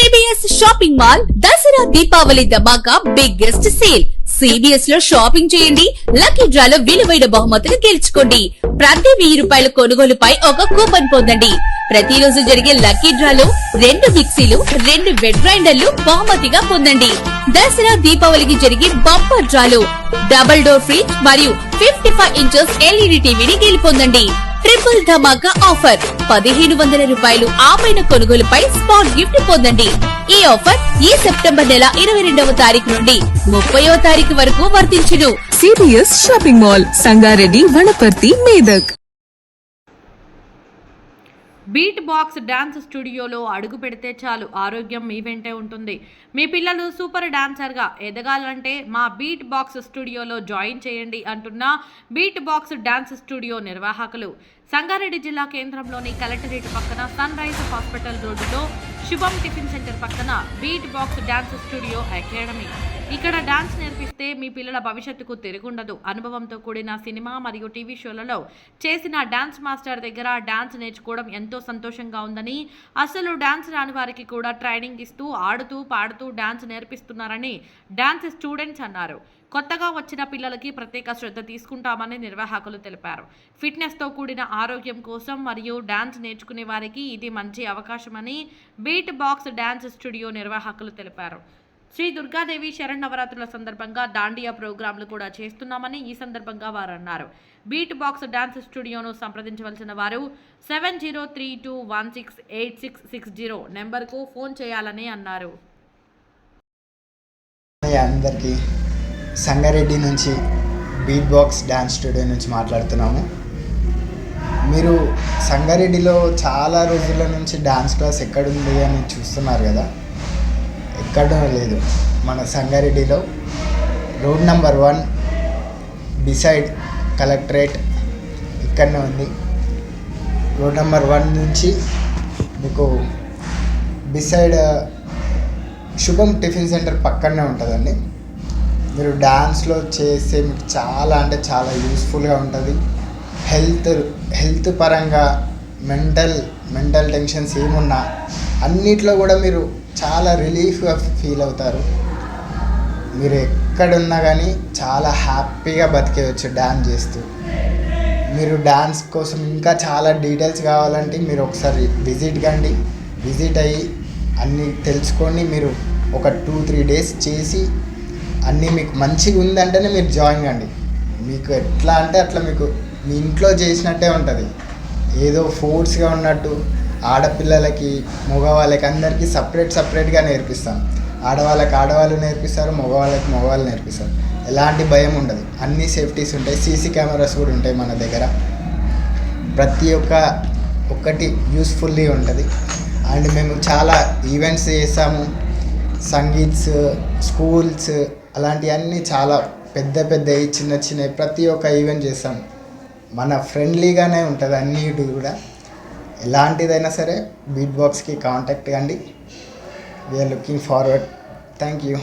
CBS shopping mall Dussehra Deepavali ధమాకా biggest sale. CBS లో shopping చేయండి, లక్కీ డ్రాలో విలువైన బహుమతులు గెలుచుకోండి. ప్రతి ₹1000 కొనుగోలుపై ఒక కూపన్ పొందండి. ప్రతిరోజు జరిగే లక్కీ డ్రాలో 2 మిక్సీలు, 2 వెట్ గ్రైండర్లు బహుమతిగా పొందండి. దసరా దీపావళికి జరిగే బంపర్ డ్రాలో డబుల్ డోర్ ఫ్రిడ్జ్ మరియు 55 ఇంచెస్ LED టీవీని గెలుపొందండి. ట్రిపుల్ ధమాకా ఆఫర్ ₹1500 ఆపైన కొనుగోలుపై స్పాట్ గిఫ్ట్ పొందండి. ఈ ఆఫర్ ఈ సెప్టెంబర్ నెల 22వ తారీఖు నుండి 30వ తారీఖు వరకు వర్తించును. CBS shopping mall, Sangareddy, Wanaparthy, Medak. Beat box dance స్టూడియోలో అడుగు పెడితే చాలు, ఆరోగ్యం మీ వెంటే ఉంటుంది. మీ పిల్లలు సూపర్ డాన్సర్గా ఎదగాలంటే మా బీట్ బాక్స్ స్టూడియోలో జాయిన్ చేయండి అంటున్న బీట్ బాక్స్ డాన్స్ స్టూడియో నిర్వాహకులు. సంగారెడ్డి జిల్లా కేంద్రంలోని కలెక్టరేట్ పక్కన సన్ రైజ్ హాస్పిటల్ రోడ్డులో శుభం టిఫిన్ సెంటర్ పక్కన beat box dance studio academy. ఇక్కడ డాన్స్ నేర్పిస్తే మీ పిల్లల భవిష్యత్తుకు తిరుగుండదు. అనుభవంతో కూడిన సినిమా మరియు టీవీ షోలలో చేసిన డాన్స్ మాస్టర్ దగ్గర డాన్స్ నేర్చుకోవడం ఎంతో సంతోషంగా ఉందని, అసలు డాన్స్ రాని వారికి కూడా ట్రైనింగ్ ఇస్తూ ఆడుతూ పాడుతూ డాన్స్ నేర్పిస్తున్నారని డాన్స్ స్టూడెంట్స్ అన్నారు. కొత్తగా వచ్చిన పిల్లలకి ప్రత్యేక శ్రద్ధ తీసుకుంటామని నిర్వాహకులు తెలిపారు. ఫిట్నెస్తో కూడిన ఆరోగ్యం కోసం మరియు డాన్స్ నేర్చుకునే వారికి ఇది మంచి అవకాశమని బీట్ బాక్స్ డాన్స్ స్టూడియో నిర్వాహకులు తెలిపారు. శ్రీ దుర్గాదేవి శరన్నవరాత్రుల సందర్భంగా దాండియా ప్రోగ్రాంలు కూడా చేస్తున్నామని ఈ సందర్భంగా వారు అన్నారు. బీట్ బాక్స్ డాన్స్ స్టూడియోను సంప్రదించవలసిన వారు 7032168660 నెంబర్కు ఫోన్ చేయాలని అన్నారు. అందరికీ సంగారెడ్డి నుంచి బీట్ బాక్స్ డ్యాన్స్ స్టూడియో నుంచి మాట్లాడుతున్నాము. మీరు సంగారెడ్డిలో చాలా రోజుల నుంచి డ్యాన్స్ క్లాస్ ఎక్కడుంది అని చూస్తున్నారు కదా. ఎక్కడ లేదు, మన సంగారెడ్డిలో రోడ్ నెంబర్ 1 బిసైడ్ కలెక్టరేట్ ఇక్కడనే ఉంది. రోడ్ నెంబర్ 1 నుంచి మీకు బిసైడ్ శుభం టిఫిన్ సెంటర్ పక్కనే ఉంటుందండి. మీరు డాన్స్లో చేస్తే మీకు చాలా అంటే చాలా యూస్ఫుల్గా ఉంటుంది. హెల్త్ పరంగా మెంటల్ టెన్షన్స్ ఏమున్నా అన్నిట్లో కూడా మీరు చాలా రిలీఫ్గా ఫీల్ అవుతారు. మీరు ఎక్కడున్నా కానీ చాలా హ్యాపీగా బతికేయచ్చు డాన్స్ చేస్తూ. మీరు డాన్స్ కోసం ఇంకా చాలా డీటెయిల్స్ కావాలంటే మీరు ఒకసారి విజిట్ అయ్యి అన్నీ తెలుసుకొని మీరు ఒక 2-3 డేస్ చేసి అన్నీ మీకు మంచిగా ఉందంటేనే మీరు జాయిన్ కండి. మీకు ఎట్లా అంటే అట్లా మీకు మీ ఇంట్లో చేసినట్టే ఉంటుంది. ఏదో ఫోర్స్గా ఉన్నట్టు ఆడపిల్లలకి మగవాళ్ళకి అందరికీ సపరేట్గా నేర్పిస్తాం. ఆడవాళ్ళు నేర్పిస్తారు, మగవాళ్ళు నేర్పిస్తారు. ఎలాంటి భయం ఉండదు, అన్ని సేఫ్టీస్ ఉంటాయి. సీసీ కెమెరాస్ కూడా ఉంటాయి మన దగ్గర. ప్రతి ఒక్కటి యూస్ఫుల్లీ ఉంటుంది. అండ్ మేము చాలా ఈవెంట్స్ చేస్తాము. సంగీత్స్, స్కూల్స్ అలాంటివన్నీ చాలా పెద్దవి చిన్నవి ప్రతి ఒక్క ఈవెంట్ చేస్తాము. మన ఫ్రెండ్లీగానే ఉంటుంది అన్నిటి కూడా. ఎలాంటిదైనా సరే బీట్ బాక్స్కి కాంటాక్ట్ కండి. We are looking forward. Thank you.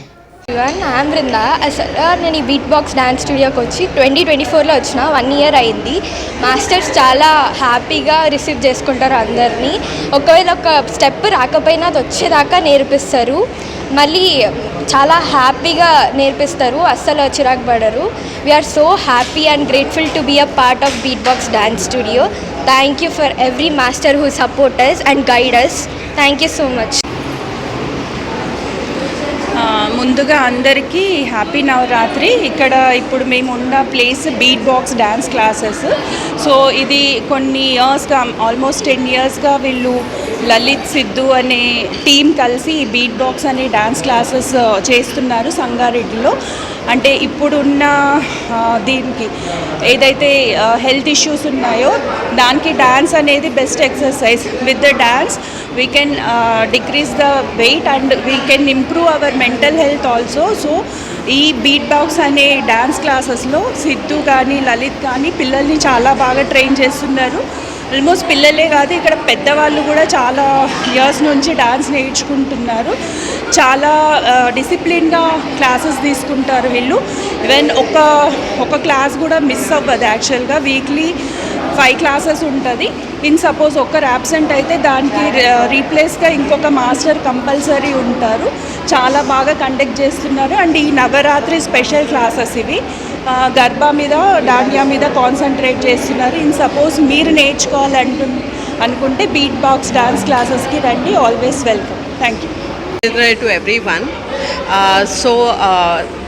I am Brinda. అసలు నేను ఈ బీట్ బాక్స్ డ్యాన్స్ స్టూడియోకి వచ్చి 2024లో వచ్చిన 1 ఇయర్ అయింది. మాస్టర్స్ చాలా హ్యాపీగా రిసీవ్ చేసుకుంటారు అందరినీ. ఒకవేళ ఒక స్టెప్ రాకపోయినా అది వచ్చేదాకా నేర్పిస్తారు. మళ్ళీ చాలా హ్యాపీగా నేర్పిస్తారు, అస్సలు చిరాకు పడరు. We are so happy and grateful to be a part of beat box dance studio. Thank you for every master who support us and guide us. Thank you so much. ముందుగా అందరికీ హ్యాపీ నవరాత్రి. ఇక్కడ ఇప్పుడు మేము ఉన్న place beat box dance classes. So ఇది కొన్ని ఇయర్స్గా, almost 10 ఇయర్స్గా వీళ్ళు లలిత్ సిద్ధు అనే టీం కలిసి ఈ బీట్ బాక్స్ అనే డ్యాన్స్ క్లాసెస్ చేస్తున్నారు సంగారెడ్డిలో. అంటే ఇప్పుడున్న దీనికి ఏదైతే హెల్త్ ఇష్యూస్ ఉన్నాయో దానికి డ్యాన్స్ అనేది best exercise. With the dance we can decrease the weight and we can improve our mental health also. So ఈ బీట్ బాక్స్ అనే డ్యాన్స్ క్లాసెస్లో సిద్ధు కానీ లలిత్ కానీ పిల్లల్ని చాలా బాగా ట్రైన్ చేస్తున్నారు. ఆల్మోస్ట్ పిల్లలే కాదు, ఇక్కడ పెద్దవాళ్ళు కూడా చాలా ఇయర్స్ నుంచి డాన్స్ నేర్చుకుంటున్నారు. చాలా డిసిప్లిన్గా క్లాసెస్ తీసుకుంటారు వీళ్ళు. ఈవెన్ ఒక క్లాస్ కూడా మిస్ అవ్వదు. యాక్చువల్గా వీక్లీ 5 క్లాసెస్ ఉంటుంది. ఇన్ సపోజ్ ఒక్కరు యాబ్సెంట్ అయితే దానికి రీప్లేస్గా ఇంకొక మాస్టర్ కంపల్సరీ ఉంటారు. చాలా బాగా కండక్ట్ చేస్తున్నారు. అండ్ ఈ నవరాత్రి స్పెషల్ క్లాసెస్ ఇవి గర్బా మీద, డాండియా మీద కాన్సన్ట్రేట్ చేస్తున్నారు. ఇన్ సపోజ్ మీరు అనుకుంటే బీట్ బాక్స్ డాన్స్ క్లాసెస్కి రండి. Always welcome. Thank you. To everyone.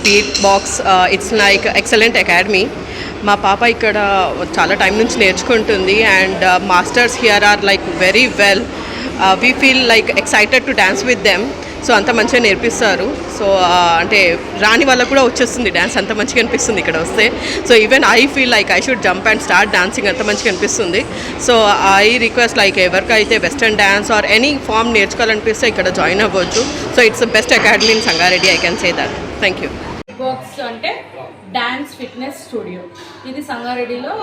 Beat Box, it's like excellent academy. మా పాప ఇక్కడ చాలా టైం నుంచి నేర్చుకుంటుంది and masters here are like very well. We feel like excited to dance with them. So అంత మంచిగా నేర్పిస్తారు. సో అంటే రాని వాళ్ళకు కూడా వచ్చేస్తుంది డ్యాన్స్, అంత మంచిగా అనిపిస్తుంది ఇక్కడ వస్తే. So even I feel like I should jump and start dancing, అంత మంచిగా అనిపిస్తుంది. సో ఐ రిక్వెస్ట్ లైక్ ఎవరికైతే western dance or any form నేర్చుకోవాలనిపిస్తే ఇక్కడ జాయిన్ అవ్వచ్చు. So it's the best academy in Sangareddy, I can say that. Thank you. Box అంటే dance fitness studio, ఇది సంగారెడ్డిలో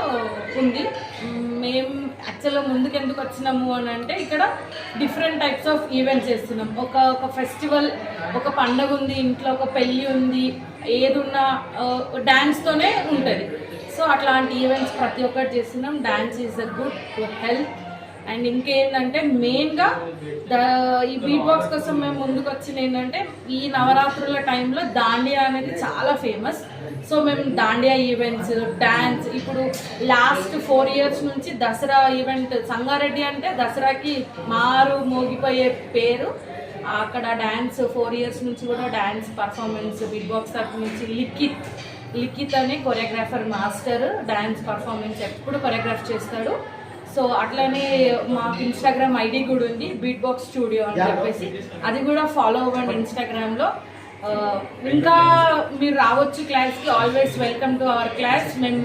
ఉంది. మేము యాక్చువల్గా ముందుకు ఎందుకు వచ్చినాము అని అంటే ఇక్కడ డిఫరెంట్ టైప్స్ ఆఫ్ ఈవెంట్స్ చేస్తున్నాం. ఒక ఫెస్టివల్, ఒక పండగ ఉంది, ఇంట్లో ఒక పెళ్ళి ఉంది, ఏదున్నా డాన్స్తోనే ఉంటుంది. సో అట్లాంటి ఈవెంట్స్ ప్రతి ఒక్కటి చేస్తున్నాం. Dance is a good to health. And ఇంకేంటంటే మెయిన్గా ఈ బీట్ బాక్స్ కోసం మేము ముందుకు వచ్చింది ఏంటంటే ఈ నవరాత్రుల టైంలో దాండియా అనేది చాలా ఫేమస్. సో మేము దాండియా ఈవెంట్స్, డ్యాన్స్, ఇప్పుడు లాస్ట్ 4 years నుంచి దసరా ఈవెంట్, సంగారెడ్డి అంటే దసరాకి మోగిపోయే పేరు. అక్కడ డ్యాన్స్ 4 years నుంచి కూడా డ్యాన్స్ పర్ఫార్మెన్స్ బీట్ బాక్స్ తరఫు నుంచి లిఖిత్ అనే కొరియోగ్రాఫర్ మాస్టర్ డ్యాన్స్ పర్ఫార్మెన్స్ ఎప్పుడు కొరియోగ్రాఫ్ చేస్తాడు. సో అట్లనే మాకు ఇన్స్టాగ్రామ్ ఐడి కూడా ఉంది, బీట్ బాక్స్ స్టూడియో అని చెప్పేసి. అది కూడా ఫాలో అవ్వండి ఇన్స్టాగ్రామ్లో. ఇంకా మీరు రావచ్చు క్లాస్కి. Always welcome to our class. మేము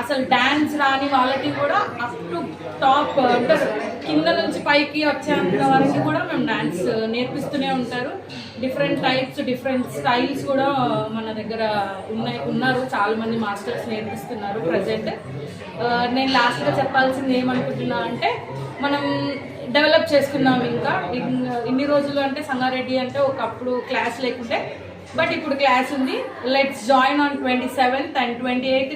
అసలు డ్యాన్స్ రాని వాళ్ళకి కూడా అప్ టు టాప్ అంటే కింద నుంచి పైకి వచ్చేంత వరకు కూడా మేము డ్యాన్స్ నేర్పిస్తూనే ఉంటారు. డిఫరెంట్ టైప్స్, డిఫరెంట్ స్టైల్స్ కూడా మన దగ్గర ఉన్నారు. చాలామంది మాస్టర్స్ నేర్పిస్తున్నారు ప్రజెంట్. నేను లాస్ట్గా చెప్పాల్సింది ఏమనుకుంటున్నా అంటే మనం డెవలప్ చేసుకున్నాం. ఇంకా ఇన్ని రోజులు అంటే సంగారెడ్డి అంటే ఒకప్పుడు క్లాస్ లేకుంటే, బట్ ఇప్పుడు క్లాస్ ఉంది. Let's join on 27th and 28th.